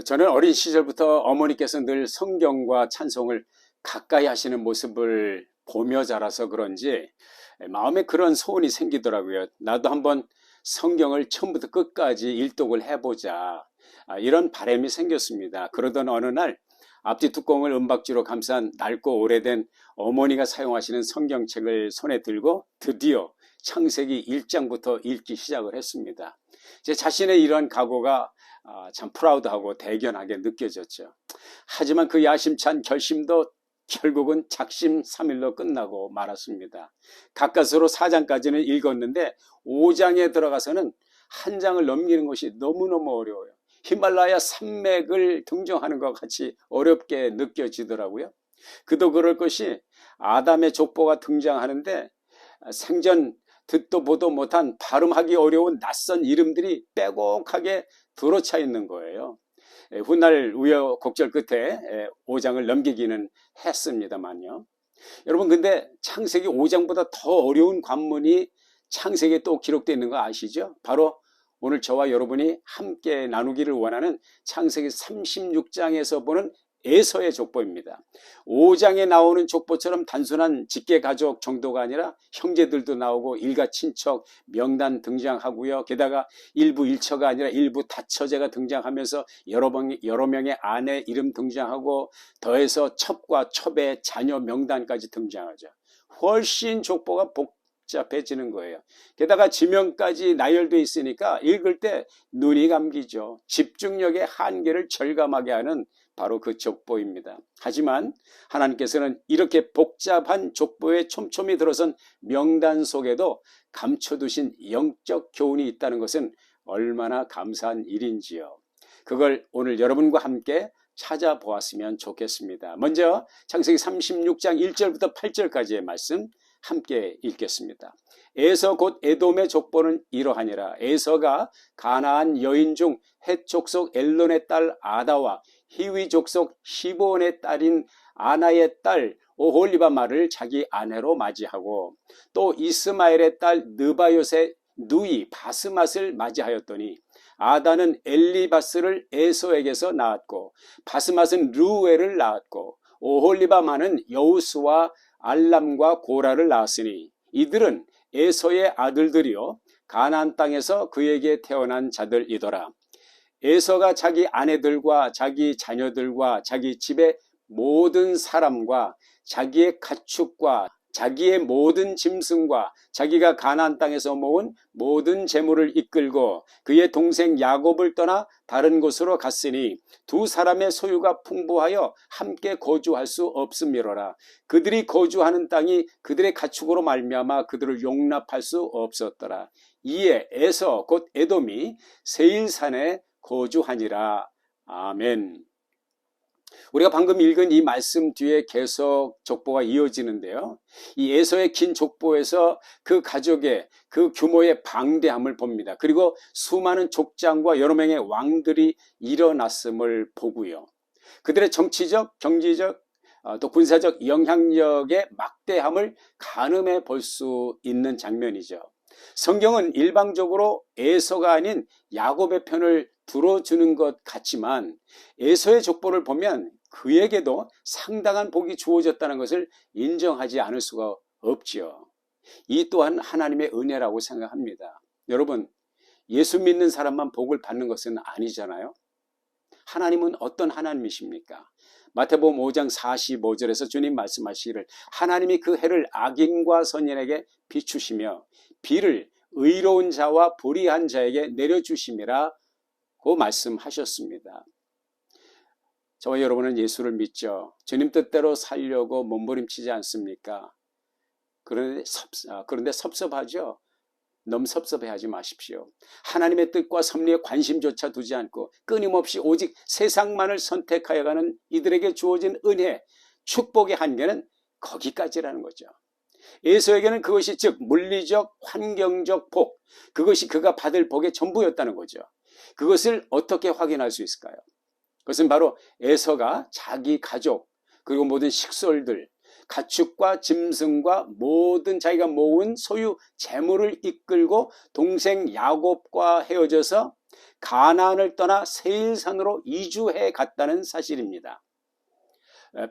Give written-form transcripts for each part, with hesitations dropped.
저는 어린 시절부터 어머니께서 늘 성경과 찬송을 가까이 하시는 모습을 보며 자라서 그런지 마음에 그런 소원이 생기더라고요. 나도 한번 성경을 처음부터 끝까지 일독을 해보자. 이런 바람이 생겼습니다. 그러던 어느 날 앞뒤 뚜껑을 은박지로 감싼 낡고 오래된 어머니가 사용하시는 성경책을 손에 들고 드디어 창세기 1장부터 읽기 시작을 했습니다. 제 자신의 이러한 각오가 참 프라우드하고 대견하게 느껴졌죠. 하지만 그 야심찬 결심도 결국은 작심삼일로 끝나고 말았습니다. 가까스로 4장까지는 읽었는데 5장에 들어가서는 한 장을 넘기는 것이 너무너무 어려워요. 히말라야 산맥을 등정하는 것 같이 어렵게 느껴지더라고요. 그도 그럴 것이 아담의 족보가 등장하는데 생전 듣도 보도 못한 발음하기 어려운 낯선 이름들이 빼곡하게 들어차 있는 거예요. 훗날 우여곡절 끝에 5장을 넘기기는 했습니다만요. 여러분, 근데 창세기 5장보다 더 어려운 관문이 창세기에 또 기록되어 있는 거 아시죠? 바로 오늘 저와 여러분이 함께 나누기를 원하는 창세기 36장에서 보는 에서의 족보입니다. 5장에 나오는 족보처럼 단순한 직계가족 정도가 아니라 형제들도 나오고 일가 친척 명단 등장하고요. 게다가 일부 일처가 아니라 일부 다처제가 등장하면서 여러 명의 아내 이름 등장하고 더해서 첩과 첩의 자녀 명단까지 등장하죠. 훨씬 족보가 복잡해지는 거예요. 게다가 지명까지 나열되어 있으니까 읽을 때 눈이 감기죠. 집중력의 한계를 절감하게 하는 바로 그 족보입니다. 하지만 하나님께서는 이렇게 복잡한 족보에 촘촘히 들어선 명단 속에도 감춰두신 영적 교훈이 있다는 것은 얼마나 감사한 일인지요. 그걸 오늘 여러분과 함께 찾아보았으면 좋겠습니다. 먼저 창세기 36장 1절부터 8절까지의 말씀 함께 읽겠습니다. 에서 곧 에돔의 족보는 이러하니라. 에서가 가나안 여인 중 헷 족속 엘론의 딸 아다와 히위 족속 시브온의 딸인 아나의 딸 오홀리바마를 자기 아내로 맞이하고 또 이스마엘의 딸 느바요의 누이 바스맛을 맞이하였더니 아다는 엘리바스를 에서에게서 낳았고 바스맛은 르우엘을 낳았고 오홀리바마는 여우스와 알람과 고라를 낳았으니 이들은 에서의 아들들이요 가나안 땅에서 그에게 태어난 자들이더라. 에서가 자기 아내들과 자기 자녀들과 자기 집의 모든 사람과 자기의 가축과 자기의 모든 짐승과 자기가 가나안 땅에서 모은 모든 재물을 이끌고 그의 동생 야곱을 떠나 다른 곳으로 갔으니 두 사람의 소유가 풍부하여 함께 거주할 수 없음이로라. 그들이 거주하는 땅이 그들의 가축으로 말미암아 그들을 용납할 수 없었더라. 이에 에서 곧 에돔이 세일산에 거주하니라. 아멘. 우리가 방금 읽은 이 말씀 뒤에 계속 족보가 이어지는데요. 이 에서의 긴 족보에서 그 가족의 그 규모의 방대함을 봅니다. 그리고 수많은 족장과 여러 명의 왕들이 일어났음을 보고요. 그들의 정치적, 경제적, 또 군사적 영향력의 막대함을 가늠해 볼 수 있는 장면이죠. 성경은 일방적으로 에서가 아닌 야곱의 편을 들어주는 것 같지만 에서의 족보를 보면 그에게도 상당한 복이 주어졌다는 것을 인정하지 않을 수가 없지요. 이 또한 하나님의 은혜라고 생각합니다. 여러분, 예수 믿는 사람만 복을 받는 것은 아니잖아요. 하나님은 어떤 하나님이십니까? 마태복음 5장 45절에서 주님 말씀하시기를 하나님이 그 해를 악인과 선인에게 비추시며 비를 의로운 자와 불의한 자에게 내려주심이라 고 말씀하셨습니다. 저와 여러분은 예수를 믿죠. 주님 뜻대로 살려고 몸부림치지 않습니까? 그런데 섭섭하죠. 너무 섭섭해하지 마십시오. 하나님의 뜻과 섭리에 관심조차 두지 않고 끊임없이 오직 세상만을 선택하여 가는 이들에게 주어진 은혜, 축복의 한계는 거기까지라는 거죠. 에서에게는 그것이 즉 물리적, 환경적 복, 그것이 그가 받을 복의 전부였다는 거죠. 그것을 어떻게 확인할 수 있을까요? 그것은 바로 에서가 자기 가족 그리고 모든 식솔들, 가축과 짐승과 모든 자기가 모은 소유 재물을 이끌고 동생 야곱과 헤어져서 가나안을 떠나 세일산으로 이주해 갔다는 사실입니다.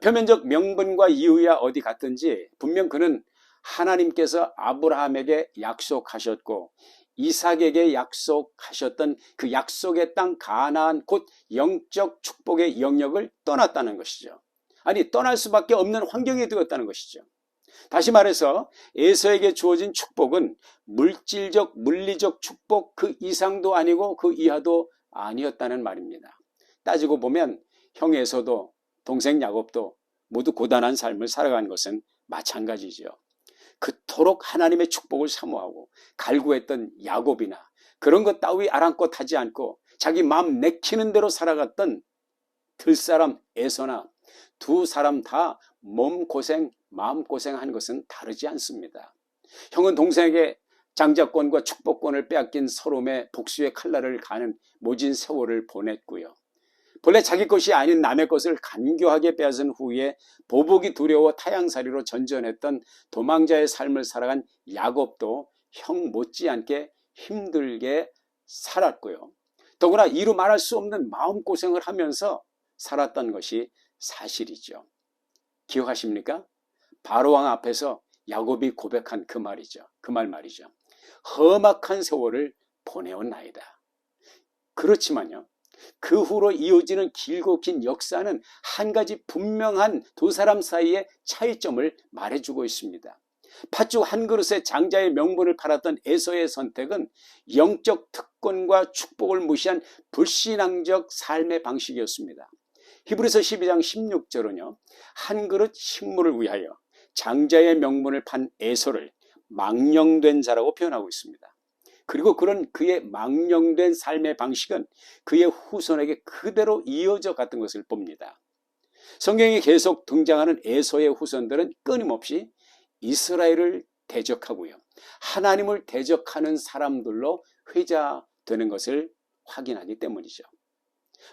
표면적 명분과 이유야 어디 갔든지 분명 그는 하나님께서 아브라함에게 약속하셨고 이삭에게 약속하셨던 그 약속의 땅 가나안 곧 영적 축복의 영역을 떠났다는 것이죠. 아니 떠날 수밖에 없는 환경에 되었다는 것이죠. 다시 말해서 에서에게 주어진 축복은 물질적 물리적 축복 그 이상도 아니고 그 이하도 아니었다는 말입니다. 따지고 보면 형 에서도 동생 야곱도 모두 고단한 삶을 살아간 것은 마찬가지죠. 그토록 하나님의 축복을 사모하고 갈구했던 야곱이나 그런 것 따위 아랑곳하지 않고 자기 마음 내키는 대로 살아갔던 들사람 에서나 두 사람 다 몸고생 마음고생한 것은 다르지 않습니다. 형은 동생에게 장자권과 축복권을 빼앗긴 서름의 복수의 칼날을 가는 모진 세월을 보냈고요. 본래 자기 것이 아닌 남의 것을 간교하게 빼앗은 후에 보복이 두려워 타향살이로 전전했던 도망자의 삶을 살아간 야곱도 형 못지않게 힘들게 살았고요. 더구나 이루 말할 수 없는 마음고생을 하면서 살았던 것이 사실이죠. 기억하십니까? 바로왕 앞에서 야곱이 고백한 그 말이죠. 그 말이죠. 험악한 세월을 보내온 나이다. 그렇지만요. 그 후로 이어지는 길고 긴 역사는 한 가지 분명한 두 사람 사이의 차이점을 말해주고 있습니다. 팥죽 한 그릇에 장자의 명분을 팔았던 에서의 선택은 영적 특권과 축복을 무시한 불신앙적 삶의 방식이었습니다. 히브리서 12장 16절은요. 한 그릇 식물을 위하여 장자의 명분을 판 에서를 망령된 자라고 표현하고 있습니다. 그리고 그런 그의 망령된 삶의 방식은 그의 후손에게 그대로 이어져 갔던 것을 봅니다. 성경에 계속 등장하는 에서의 후손들은 끊임없이 이스라엘을 대적하고요. 하나님을 대적하는 사람들로 회자되는 것을 확인하기 때문이죠.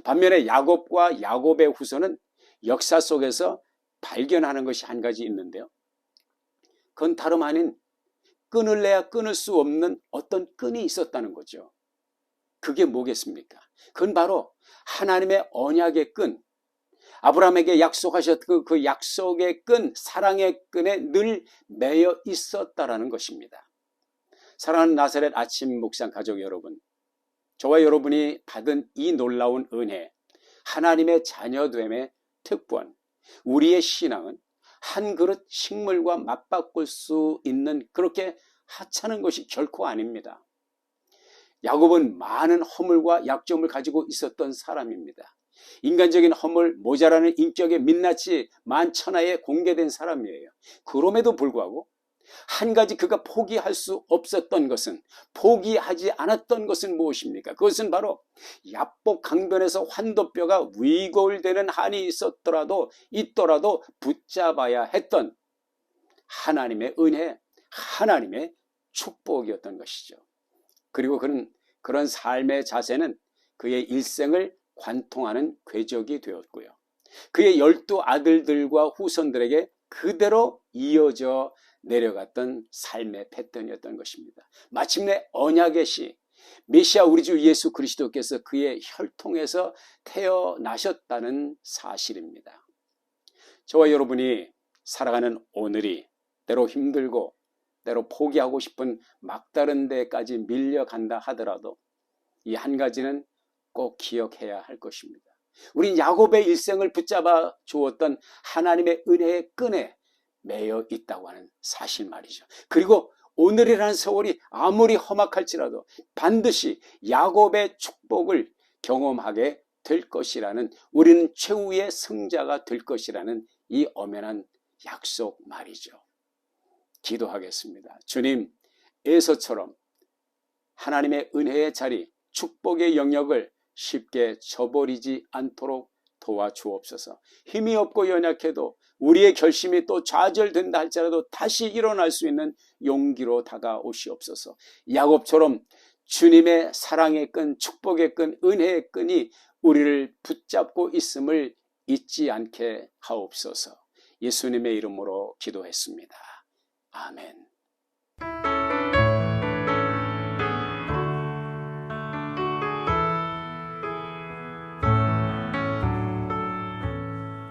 반면에 야곱과 야곱의 후손은 역사 속에서 발견하는 것이 한 가지 있는데요. 그건 다름 아닌 끊을래야 끊을 수 없는 어떤 끈이 있었다는 거죠. 그게 뭐겠습니까? 그건 바로 하나님의 언약의 끈, 아브라함에게 약속하셨던 그 약속의 끈, 사랑의 끈에 늘 매여 있었다라는 것입니다. 사랑하는 나사렛 아침 묵상 가족 여러분, 저와 여러분이 받은 이 놀라운 은혜, 하나님의 자녀됨의 특권, 우리의 신앙은 한 그릇 식물과 맞바꿀 수 있는 그렇게 하찮은 것이 결코 아닙니다. 야곱은 많은 허물과 약점을 가지고 있었던 사람입니다. 인간적인 허물, 모자라는 인격의 민낯이 만천하에 공개된 사람이에요. 그럼에도 불구하고 한 가지 그가 포기할 수 없었던 것은, 포기하지 않았던 것은 무엇입니까? 그것은 바로 야복 강변에서 환도뼈가 위골되는 한이 있더라도 붙잡아야 했던 하나님의 은혜, 하나님의 축복이었던 것이죠. 그리고 그는 그런 삶의 자세는 그의 일생을 관통하는 궤적이 되었고요. 그의 12 아들들과 후손들에게 그대로 이어져 내려갔던 삶의 패턴이었던 것입니다. 마침내 언약의 시 메시아 우리 주 예수 그리스도께서 그의 혈통에서 태어나셨다는 사실입니다. 저와 여러분이 살아가는 오늘이 때로 힘들고 때로 포기하고 싶은 막다른 데까지 밀려간다 하더라도 이 한 가지는 꼭 기억해야 할 것입니다. 우린 야곱의 일생을 붙잡아 주었던 하나님의 은혜의 끈에 매여 있다고 하는 사실 말이죠. 그리고 오늘이라는 세월이 아무리 험악할지라도 반드시 야곱의 축복을 경험하게 될 것이라는, 우리는 최후의 승자가 될 것이라는 이 엄연한 약속 말이죠. 기도하겠습니다. 주님, 에서처럼 하나님의 은혜의 자리, 축복의 영역을 쉽게 저버리지 않도록 도와주옵소서. 힘이 없고 연약해도 우리의 결심이 또 좌절된다 할지라도 다시 일어날 수 있는 용기로 다가오시옵소서. 야곱처럼 주님의 사랑의 끈, 축복의 끈, 은혜의 끈이 우리를 붙잡고 있음을 잊지 않게 하옵소서. 예수님의 이름으로 기도했습니다. 아멘.